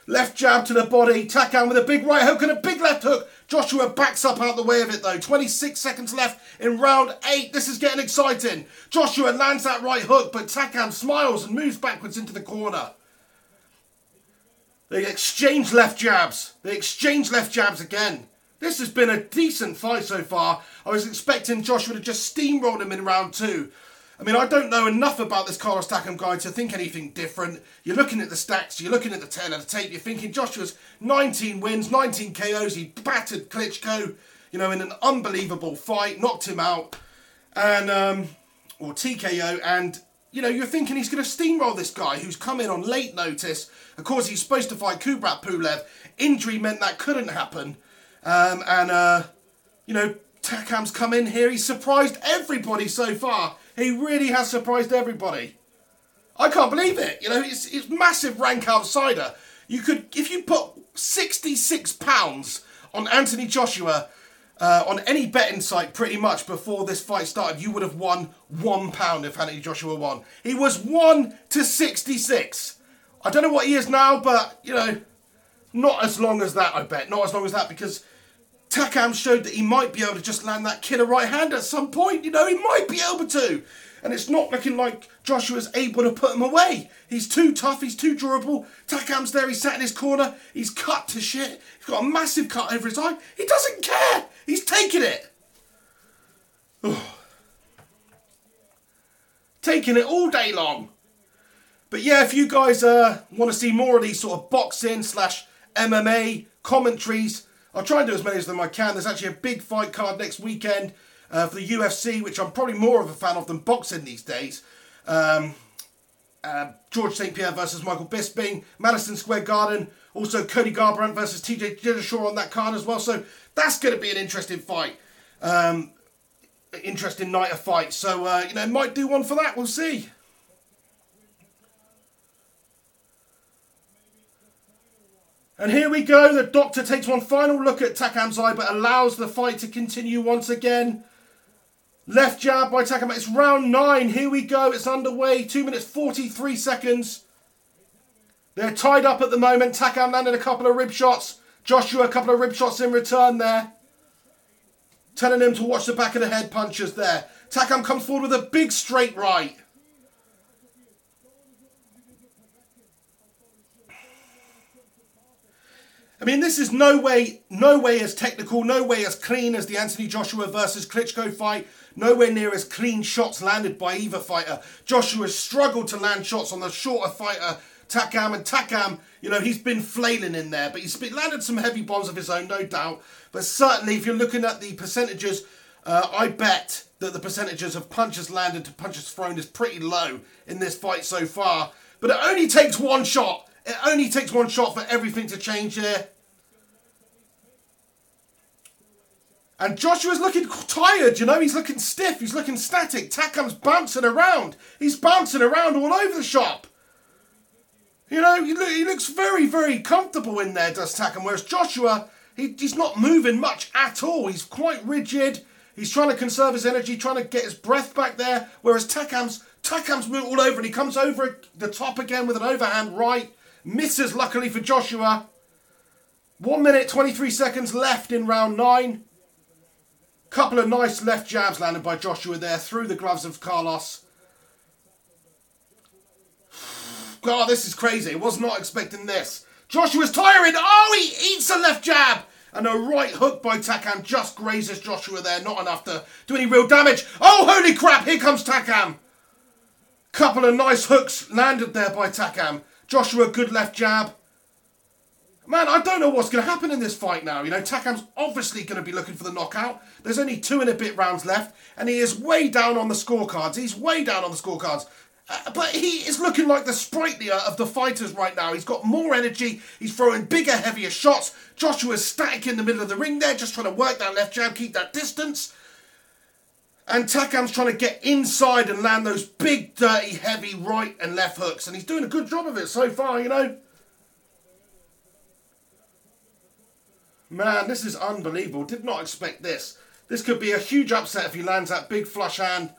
Left jab to the body. Takam with a big right hook and a big left hook. Joshua backs up out the way of it though. 26 seconds left in round 8. This is getting exciting. Joshua lands that right hook, but Takam smiles and moves backwards into the corner. They exchange left jabs. They exchange left jabs again. This has been a decent fight so far. I was expecting Joshua to just steamroll him in round 2. I mean, I don't know enough about this Carlos Takam guy to think anything different. You're looking at the stats, you're looking at the tail of the tape, you're thinking Joshua's 19 wins, 19 KOs, he battered Klitschko, you know, in an unbelievable fight, knocked him out, and, or TKO, and, you know, you're thinking he's going to steamroll this guy who's come in on late notice. Of course, he's supposed to fight Kubrat Pulev. Injury meant that couldn't happen, you know, Takam's come in here, he's surprised everybody so far. He really has surprised everybody. I can't believe it. You know, it's massive rank outsider. You could, if you put £66 on Anthony Joshua on any betting site pretty much before this fight started, you would have won £1 if Anthony Joshua won. He was 1 to 66. I don't know what he is now, but, you know, not as long as that, I bet. Not as long as that, because Takam showed that he might be able to just land that killer right hand at some point. You know, he might be able to. And it's not looking like Joshua's able to put him away. He's too tough. He's too durable. Takam's there. He's sat in his corner. He's cut to shit. He's got a massive cut over his eye. He doesn't care. He's taking it. Taking it all day long. But yeah, if you guys want to see more of these sort of boxing / MMA commentaries, I'll try and do as many of them as I can. There's actually a big fight card next weekend for the UFC, which I'm probably more of a fan of than boxing these days. George St. Pierre versus Michael Bisping, Madison Square Garden. Also Cody Garbrandt versus TJ Dillashaw on that card as well. So that's going to be an interesting fight. Interesting night of fight. So, you know, might do one for that. We'll see. And here we go. The doctor takes one final look at Takam's eye, but allows the fight to continue once again. Left jab by Takam. It's round 9. Here we go. It's underway. 2 minutes 43 seconds. They're tied up at the moment. Takam landed a couple of rib shots. Joshua a couple of rib shots in return there. Telling him to watch the back of the head punches there. Takam comes forward with a big straight right. I mean, this is no way as technical, no way as clean as the Anthony Joshua versus Klitschko fight. Nowhere near as clean shots landed by either fighter. Joshua struggled to land shots on the shorter fighter, Takam. And Takam, you know, he's been flailing in there. But he's landed some heavy bombs of his own, no doubt. But certainly, if you're looking at the percentages, I bet that the percentages of punches landed to punches thrown is pretty low in this fight so far. But it only takes one shot. It only takes one shot for everything to change here. And Joshua's looking tired, you know. He's looking stiff. He's looking static. Takam's bouncing around. He's bouncing around all over the shop. You know, he looks very, very comfortable in there, does Takam. Whereas Joshua, He's not moving much at all. He's quite rigid. He's trying to conserve his energy, trying to get his breath back there. Whereas Takam's moved all over and he comes over the top again with an overhand right. Misses, luckily for Joshua. 1 minute, 23 seconds left in round 9. Couple of nice left jabs landed by Joshua there through the gloves of Carlos. God, this is crazy. Was not expecting this. Joshua's tiring. Oh, he eats a left jab. And a right hook by Takam just grazes Joshua there. Not enough to do any real damage. Oh, holy crap. Here comes Takam. Couple of nice hooks landed there by Takam. Joshua, good left jab. Man, I don't know what's going to happen in this fight now. You know, Takam's obviously going to be looking for the knockout. There's only 2 and a bit rounds left. And he is way down on the scorecards. He's way down on the scorecards. But he is looking like the sprightlier of the fighters right now. He's got more energy. He's throwing bigger, heavier shots. Joshua's static in the middle of the ring there, just trying to work that left jab, keep that distance. And Takam's trying to get inside and land those big, dirty, heavy right and left hooks. And he's doing a good job of it so far, you know. Man, this is unbelievable. Did not expect this. This could be a huge upset if he lands that big flush hand.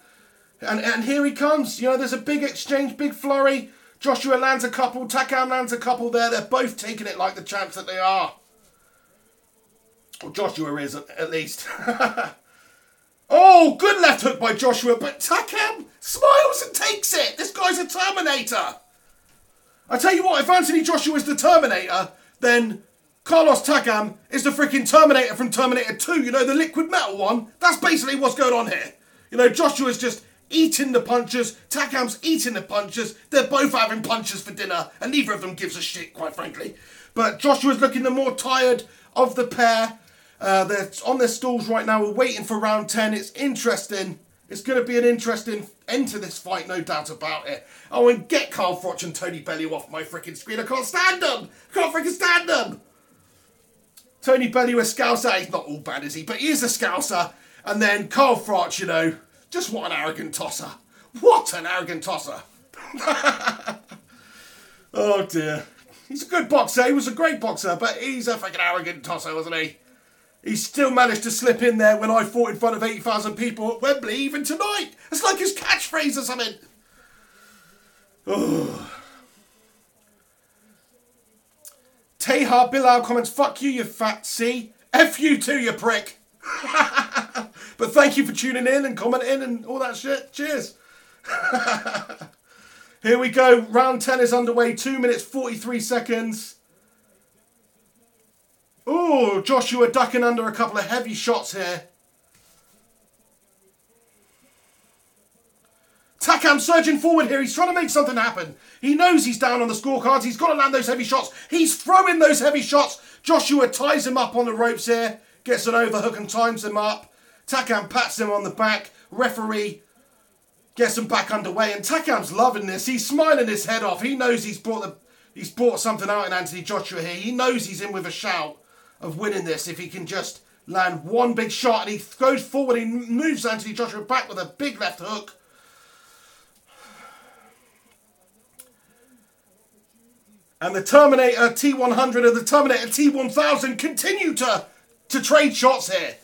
And here he comes. You know, there's a big exchange, big flurry. Joshua lands a couple. Takam lands a couple there. They're both taking it like the champs that they are. Well, Joshua is, at least. Oh, good left hook by Joshua. But Takam smiles and takes it. This guy's a Terminator. I tell you what, if Anthony Joshua is the Terminator, then Carlos Takam is the freaking Terminator from Terminator 2. You know, the liquid metal one. That's basically what's going on here. You know, Joshua's just eating the punches. Takam's eating the punches. They're both having punches for dinner. And neither of them gives a shit, quite frankly. But Joshua's looking the more tired of the pair. They're on their stools right now. We're waiting for round 10. It's interesting. It's going to be an interesting end to this fight, no doubt about it. Oh, and get Carl Froch and Tony Bellew off my freaking screen. I can't stand them. I can't freaking stand them. Tony Bellew, a Scouser. He's not all bad, is he? But he is a Scouser. And then Carl Froch, you know, just what an arrogant tosser. What an arrogant tosser. Oh, dear. He's a good boxer. He was a great boxer, but he's a freaking arrogant tosser, wasn't he? He still managed to slip in there when I fought in front of 80,000 people at Wembley, even tonight. It's like his catchphrase or something. Oh. Tehar Bilal comments, fuck you fat C. F you too, you prick. But thank you for tuning in and commenting and all that shit. Cheers. Here we go. Round 10 is underway. 2 minutes, 43 seconds. Oh, Joshua ducking under a couple of heavy shots here. Takam surging forward here. He's trying to make something happen. He knows he's down on the scorecards. He's got to land those heavy shots. He's throwing those heavy shots. Joshua ties him up on the ropes here. Gets an overhook and times him up. Takam pats him on the back. Referee gets him back underway. And Takam's loving this. He's smiling his head off. He knows he's brought something out in Anthony Joshua here. He knows he's in with a shout of winning this if he can just land one big shot. And he goes forward. He moves Anthony Joshua back with a big left hook. And the Terminator T100 and the Terminator T1000 continue to trade shots here.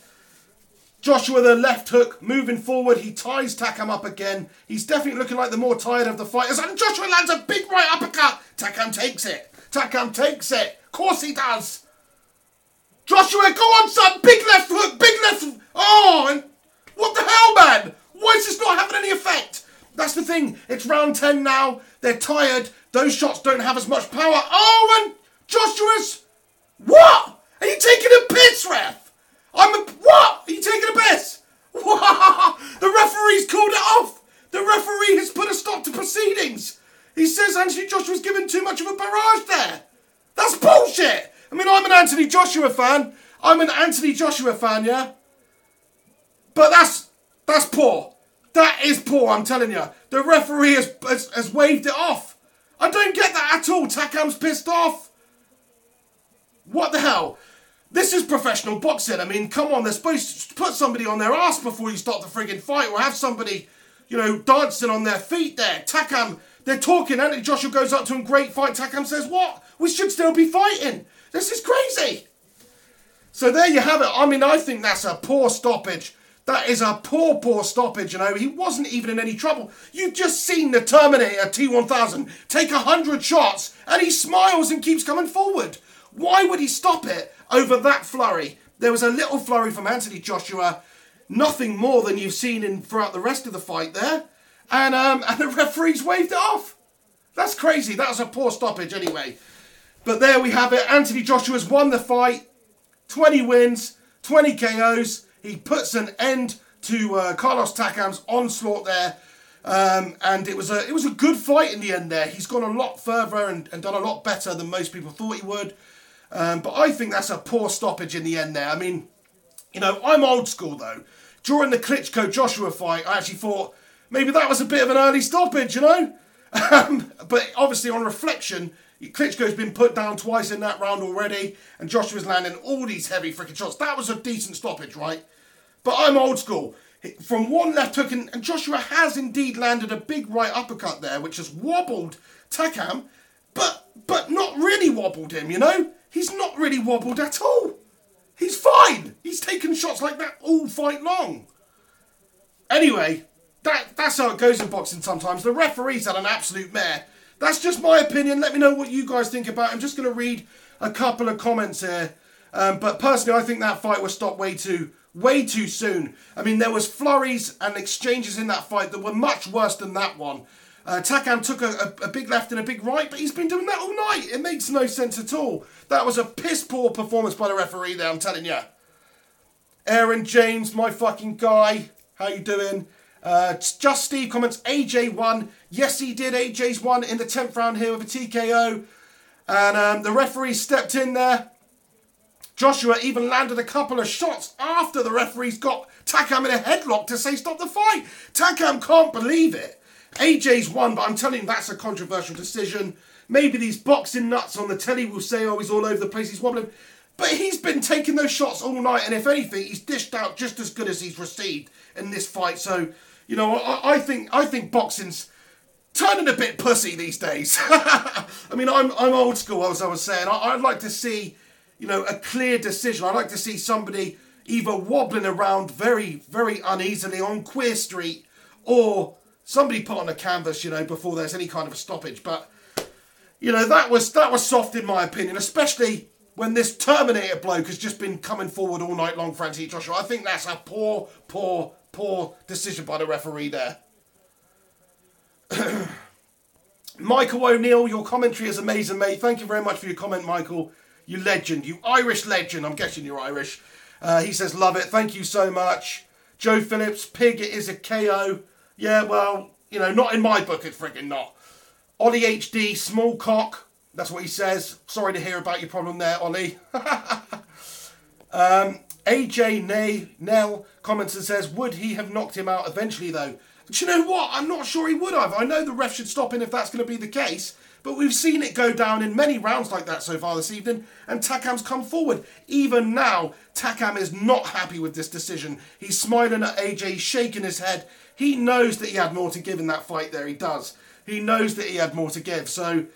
Joshua, the left hook, moving forward. He ties Takam up again. He's definitely looking like the more tired of the fighters. And Joshua lands a big right uppercut. Takam takes it. Takam takes it. Of course he does. Joshua, go on, son. Big left hook. Big left. Oh, and what the hell, man? Why is this not having any effect? That's the thing. It's round 10 now. They're tired. Those shots don't have as much power. Oh, and Joshua's... What? Are you taking a piss, ref? What? Are you taking a piss? What? The referee's called it off. The referee has put a stop to proceedings. He says Anthony Joshua's given too much of a barrage there. That's bullshit. I mean, I'm an Anthony Joshua fan. Yeah? But that's poor. That is poor, I'm telling you. The referee has waved it off. I don't get that at all. Takam's pissed off. What the hell? This is professional boxing. I mean, come on. They're supposed to put somebody on their ass before you start the friggin' fight, or have somebody, you know, dancing on their feet there. Takam, they're talking. Anthony Joshua goes up to him, great fight. Takam says, what? We should still be fighting. This is crazy. So there you have it. I mean, I think that's a poor stoppage. That is a poor stoppage, you know. He wasn't even in any trouble. You've just seen the Terminator T-1000 take 100 shots and he smiles and keeps coming forward. Why would he stop it over that flurry? There was a little flurry from Anthony Joshua, nothing more than you've seen throughout the rest of the fight there. And the referees waved it off. That's crazy. That was a poor stoppage anyway. But there we have it. Anthony Joshua's won the fight. 20 wins, 20 KOs. He puts an end to Carlos Takam's onslaught there. And it was a good fight in the end there. He's gone a lot further and done a lot better than most people thought he would. But I think that's a poor stoppage in the end there. I mean, you know, I'm old school though. During the Klitschko-Joshua fight, I actually thought maybe that was a bit of an early stoppage, you know? But obviously on reflection, Klitschko's been put down twice in that round already, and Joshua's landing all these heavy freaking shots. That was a decent stoppage, right? But I'm old school. From one left hook, and Joshua has indeed landed a big right uppercut there, which has wobbled Takam, but not really wobbled him, you know? He's not really wobbled at all. He's fine. He's taken shots like that all fight long. Anyway, that's how it goes in boxing sometimes. The referees had an absolute mare. That's just my opinion. Let me know what you guys think about it. I'm just going to read a couple of comments here. But personally, I think that fight was stopped way too soon. I mean, there was flurries and exchanges in that fight that were much worse than that one. Takam took a big left and a big right, but he's been doing that all night. It makes no sense at all. That was a piss-poor performance by the referee there, I'm telling you. Aaron James, my fucking guy. How you doing? Just Steve comments, AJ won. Yes, he did. AJ's won in the 10th round here with a TKO. And the referee stepped in there. Joshua even landed a couple of shots after the referees got Takam in a headlock to say stop the fight. Takam can't believe it. AJ's won, but I'm telling you, that's a controversial decision. Maybe these boxing nuts on the telly will say, oh, he's all over the place, he's wobbling. But he's been taking those shots all night, and if anything, he's dished out just as good as he's received in this fight. So, you know, I think boxing's turning a bit pussy these days. I mean, I'm old school, as I was saying. I'd like to see, you know, a clear decision. I'd like to see somebody either wobbling around very, very uneasily on Queer Street, or somebody put on a canvas, you know, before there's any kind of a stoppage. But, you know, that was soft in my opinion, especially when this Terminator bloke has just been coming forward all night long for Anthony Joshua. I think that's a poor decision by the referee there. Michael O'Neill, your commentary is amazing, mate. Thank you very much for your comment, Michael. You legend. You Irish legend. I'm guessing you're Irish. He says, love it. Thank you so much. Joe Phillips, Pig, it is a KO. Yeah, well, you know, not in my book, it's freaking not. Ollie HD, small cock. That's what he says. Sorry to hear about your problem there, Ollie. AJ Nell comments and says, would he have knocked him out eventually, though? Do you know what? I'm not sure he would have. I know the ref should stop him if that's going to be the case, but we've seen it go down in many rounds like that so far this evening, and Takam's come forward. Even now, Takam is not happy with this decision. He's smiling at AJ, shaking his head. He knows that he had more to give in that fight there. He does. He knows that he had more to give. So,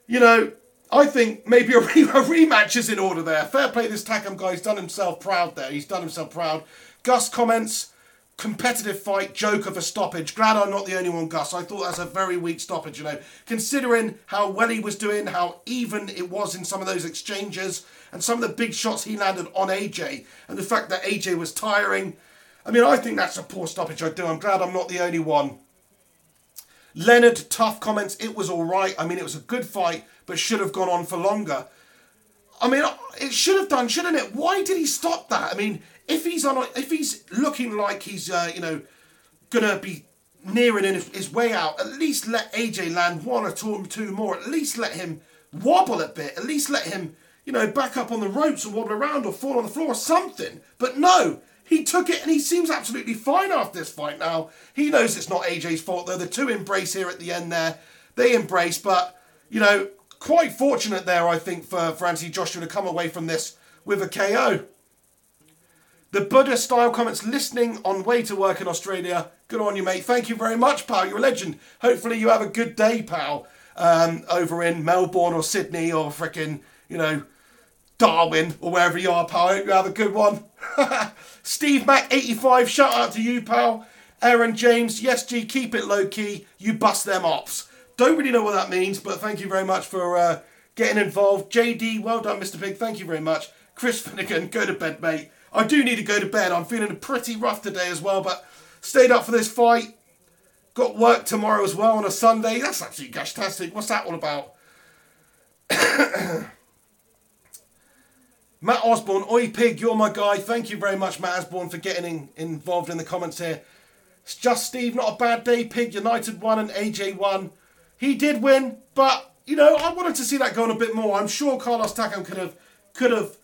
you know, I think maybe a rematch is in order there. Fair play, this Takam guy. He's done himself proud there. He's done himself proud. Gus comments, competitive fight, joke of a stoppage. Glad I'm not the only one, Gus. I thought that was a very weak stoppage, you know. Considering how well he was doing, how even it was in some of those exchanges, and some of the big shots he landed on AJ, and the fact that AJ was tiring. I mean, I think that's a poor stoppage, I do. I'm glad I'm not the only one. Leonard Tough comments, it was all right. I mean, it was a good fight, but should have gone on for longer. I mean, it should have done, shouldn't it? Why did he stop that? I mean, if he's looking like he's, you know, gonna be nearing his way out, at least let AJ land one or two more. At least let him wobble a bit. At least let him, you know, back up on the ropes and wobble around or fall on the floor or something. But no. He took it and he seems absolutely fine after this fight now. He knows it's not AJ's fault though. The two embrace here at the end there. They embrace, but, you know, quite fortunate there, I think, for Anthony Joshua to come away from this with a KO. The Buddha style comments, listening on way to work in Australia. Good on you, mate. Thank you very much, pal. You're a legend. Hopefully you have a good day, pal, over in Melbourne or Sydney or frickin', you know, Darwin, or wherever you are, pal. I hope you have a good one. Steve Mac 85, shout out to you, pal. Aaron James, yes, G, keep it low key. You bust them ops. Don't really know what that means, but thank you very much for getting involved. JD, well done, Mr. Pig. Thank you very much. Chris Finnegan, go to bed, mate. I do need to go to bed. I'm feeling pretty rough today as well, but stayed up for this fight. Got work tomorrow as well on a Sunday. That's absolutely fantastic. What's that all about? Matt Osborne, oi pig, you're my guy. Thank you very much, Matt Osborne, for getting involved in the comments here. It's just Steve, not a bad day, pig. United won and AJ won. He did win, but, you know, I wanted to see that going a bit more. I'm sure Carlos Takam could have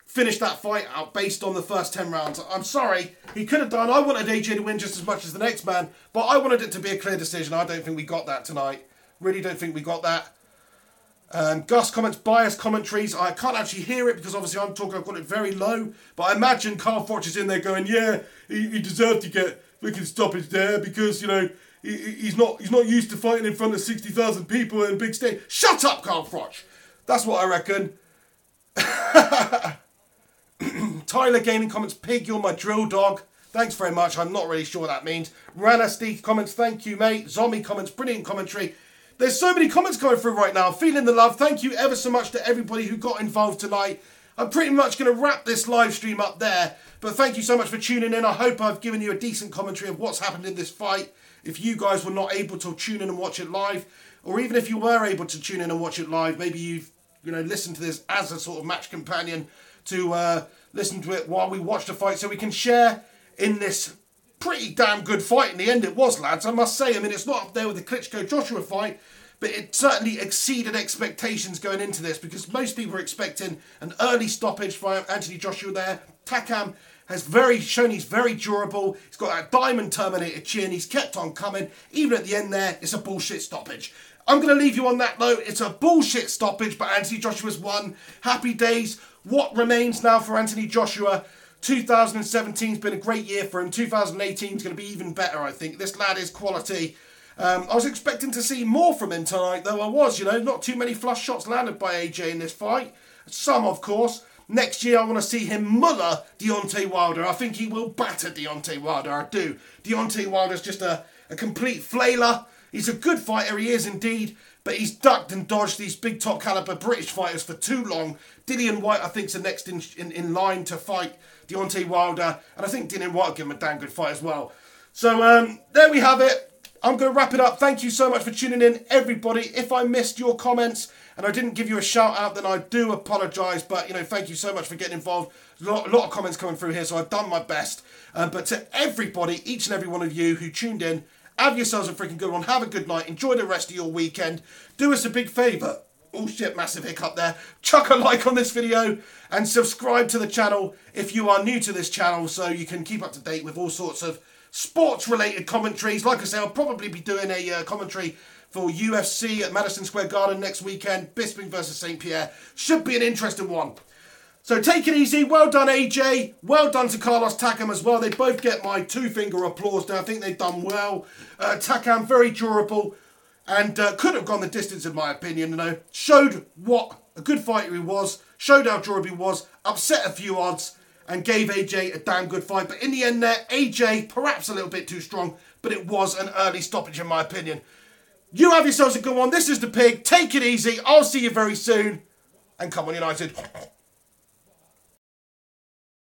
finished that fight out based on the first 10 rounds. I'm sorry, he could have done. I wanted AJ to win just as much as the next man, but I wanted it to be a clear decision. I don't think we got that tonight. Really don't think we got that. Gus comments, biased commentaries. I can't actually hear it because obviously I'm talking, I've got it very low. But I imagine Carl Froch is in there going, yeah, he deserved to get freaking stoppage there because, you know, he's not used to fighting in front of 60,000 people in a big stage. Shut up, Carl Froch. That's what I reckon. Tyler Gaming comments, pig, you're my drill dog. Thanks very much. I'm not really sure what that means. Rana Steve comments, thank you, mate. Zombie comments, brilliant commentary. There's so many comments coming through right now. Feeling the love. Thank you ever so much to everybody who got involved tonight. I'm pretty much going to wrap this live stream up there. But thank you so much for tuning in. I hope I've given you a decent commentary of what's happened in this fight. If you guys were not able to tune in and watch it live, or even if you were able to tune in and watch it live, maybe you've listened to this as a sort of match companion to listen to it while we watch the fight, so we can share in this pretty damn good fight. In the end, it was, lads. I must say. I mean, it's not up there with the Klitschko-Joshua fight, but it certainly exceeded expectations going into this because most people were expecting an early stoppage for Anthony Joshua there. Takam has shown he's very durable. He's got that diamond Terminator chin. He's kept on coming. Even at the end there, it's a bullshit stoppage. I'm going to leave you on that note. It's a bullshit stoppage, but Anthony Joshua's won. Happy days. What remains now for Anthony Joshua? 2017's been a great year for him. 2018's going to be even better, I think. This lad is quality. I was expecting to see more from him tonight, though I was, not too many flush shots landed by AJ in this fight. Some, of course. Next year, I want to see him muller Deontay Wilder. I think he will batter Deontay Wilder, I do. Deontay Wilder's just a complete flailer. He's a good fighter, he is indeed, but he's ducked and dodged these big top caliber British fighters for too long. Dillian White, I think, is the next in line to fight Deontay Wilder, and I think Dillian White will give him a damn good fight as well. So there we have it. I'm going to wrap it up. Thank you so much for tuning in, everybody. If I missed your comments and I didn't give you a shout out, then I do apologise. But, thank you so much for getting involved. A lot of comments coming through here, so I've done my best. But to everybody, each and every one of you who tuned in, have yourselves a freaking good one. Have a good night. Enjoy the rest of your weekend. Do us a big favour. Oh shit, massive hiccup there. Chuck a like on this video and subscribe to the channel if you are new to this channel so you can keep up to date with all sorts of sports-related commentaries. Like I say, I'll probably be doing a commentary for UFC at Madison Square Garden next weekend. Bisping versus St. Pierre. Should be an interesting one. So take it easy. Well done, AJ. Well done to Carlos Takam as well. They both get my two-finger applause there. I think they've done well. Takam, very durable. And could have gone the distance, in my opinion. Showed what a good fighter he was. Showed how durable he was. Upset a few odds. And gave AJ a damn good fight. But in the end there, AJ, perhaps a little bit too strong. But it was an early stoppage, in my opinion. You have yourselves a good one. This is The Pig. Take it easy. I'll see you very soon. And come on, United.